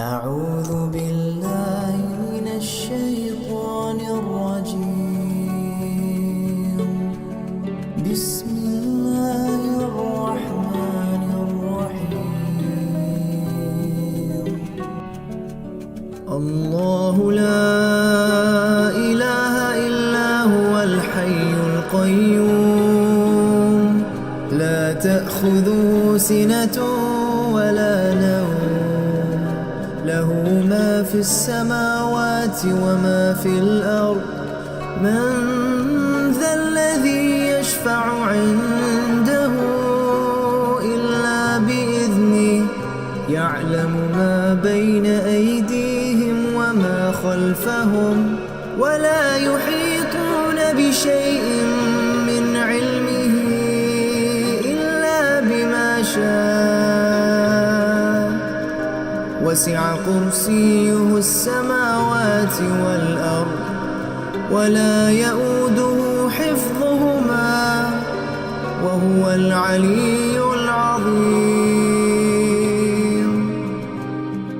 أعوذ بالله من الشيطان الرجيم. بسم الله الرحمن الرحيم. الله لا إله إلا هو الحي القيوم، لا تأخذه سنة ولا نوم، له ما في السماوات وما في الأرض. من ذا الذي يشفع عنده إلا بإذنه، يعلم ما بين أيديهم وما خلفهم، ولا يحيطون بشيء من علمه إلا بما شاء، وسع كرسيه السماوات والأرض، ولا يؤوده حفظهما، وهو العلي